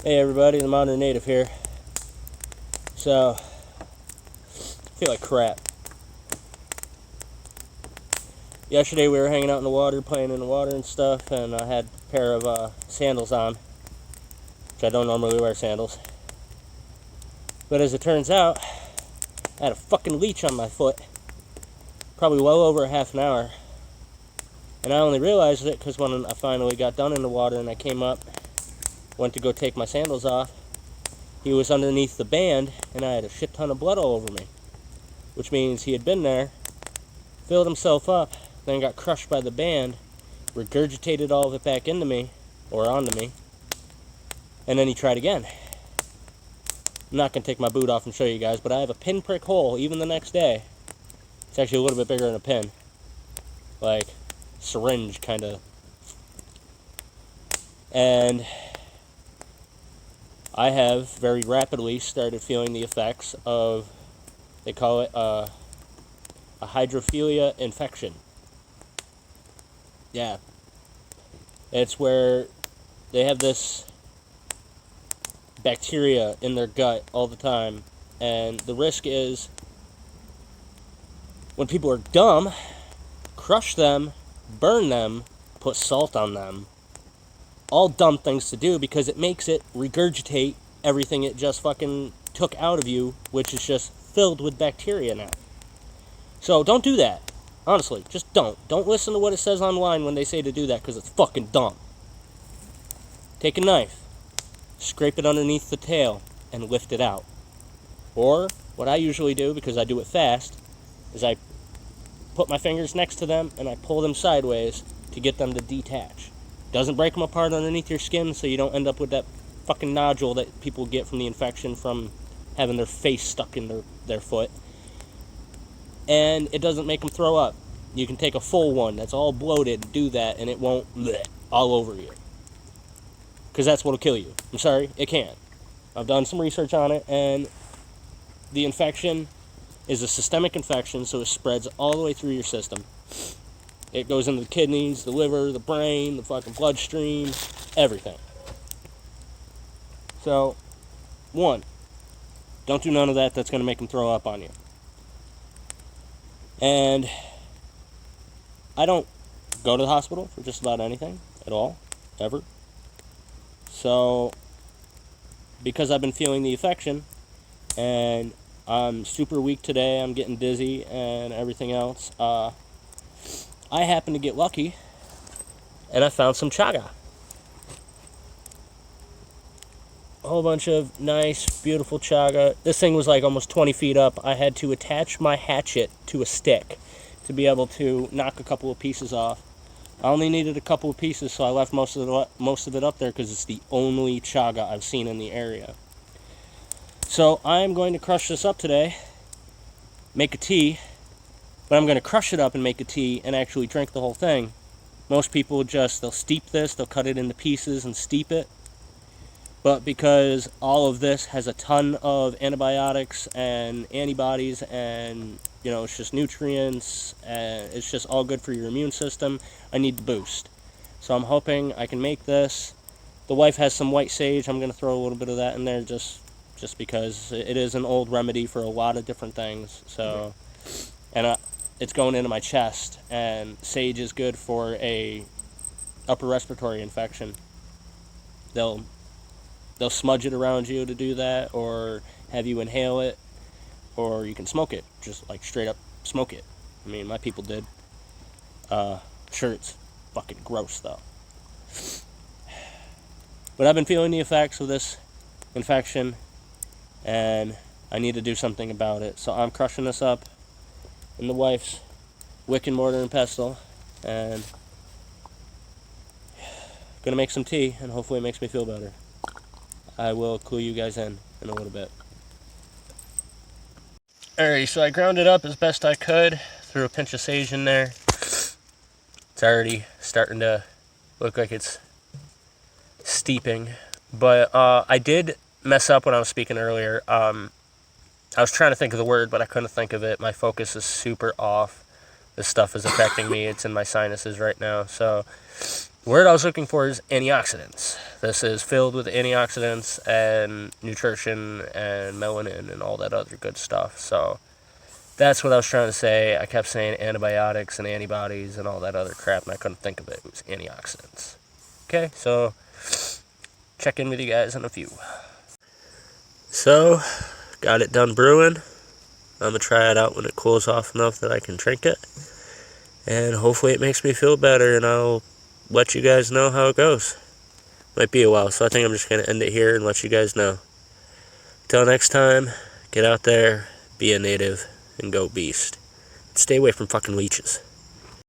Hey everybody, the Modern Native here. So, I feel like crap. Yesterday we were hanging out in the water, playing in the water and stuff, and I had a pair of sandals on, which I don't normally wear sandals. But as it turns out, I had a fucking leech on my foot, probably well over a half an hour. And I only realized it because when I finally got done in the water and I came up, went to go take my sandals off, he was underneath the band, and I had a shit ton of blood all over me. Which means he had been there, filled himself up, then got crushed by the band, regurgitated all of it back into me, or onto me, and then he tried again. I'm not going to take my boot off and show you guys, but I have a pinprick hole even the next day. It's actually a little bit bigger than a pin. Like, syringe, kind of. And I have very rapidly started feeling the effects of, they call it a hydrophilia infection. Yeah. It's where they have this bacteria in their gut all the time, and the risk is when people are dumb, crush them, burn them, put salt on them. All dumb things to do because it makes it regurgitate everything it just fucking took out of you, which is just filled with bacteria now. So don't do that. Honestly, just don't. Don't listen to what it says online when they say to do that because it's fucking dumb. Take a knife, scrape it underneath the tail, and lift it out. Or, what I usually do, because I do it fast, is I put my fingers next to them and I pull them sideways to get them to detach. Doesn't break them apart underneath your skin, so you don't end up with that fucking nodule that people get from the infection from having their face stuck in their foot. And it doesn't make them throw up. You can take a full one that's all bloated, do that, and it won't bleh, all over you. Because that's what'll kill you. I'm sorry, it can't. I've done some research on it, and the infection is a systemic infection, so it spreads all the way through your system. It goes into the kidneys, the liver, the brain, the fucking bloodstream, everything. So, one, don't do none of that that's going to make them throw up on you. And I don't go to the hospital for just about anything at all, ever. So, because I've been feeling the infection, and I'm super weak today, I'm getting dizzy and everything else, I happen to get lucky, and I found some chaga. A whole bunch of nice, beautiful chaga. This thing was like almost 20 feet up. I had to attach my hatchet to a stick to be able to knock a couple of pieces off. I only needed a couple of pieces, so I left most of it up there because it's the only chaga I've seen in the area. So I'm going to crush this up today, make a tea, but I'm going to crush it up and make a tea and actually drink the whole thing. Most people they'll steep this, they'll cut it into pieces and steep it. But because all of this has a ton of antibiotics and antibodies and, it's just nutrients and it's just all good for your immune system, I need the boost. So I'm hoping I can make this. The wife has some white sage. I'm going to throw a little bit of that in there just because it is an old remedy for a lot of different things. So, and it's going into my chest, and sage is good for a upper respiratory infection. They'll smudge it around you to do that, or have you inhale it, or you can smoke it, just like straight up smoke it. I mean, my people did. Sure, it's fucking gross though. But I've been feeling the effects of this infection, and I need to do something about it. So I'm crushing this up in the wife's wick and mortar and pestle, and gonna make some tea, and hopefully it makes me feel better. I will clue you guys in a little bit. Alright, so I ground it up as best I could, threw a pinch of sage in there. It's already starting to look like it's steeping, but I did mess up when I was speaking earlier. I was trying to think of the word, but I couldn't think of it. My focus is super off. This stuff is affecting me. It's in my sinuses right now. So word I was looking for is antioxidants. This is filled with antioxidants and nutrition and melanin and all that other good stuff. So that's what I was trying to say. I kept saying antibiotics and antibodies and all that other crap, and I couldn't think of it. It was antioxidants. Okay, so check in with you guys in a few. So, got it done brewing. I'm going to try it out when it cools off enough that I can drink it. And hopefully it makes me feel better, and I'll let you guys know how it goes. Might be a while, so I think I'm just going to end it here and let you guys know. Till next time, get out there, be a native, and go beast. Stay away from fucking leeches.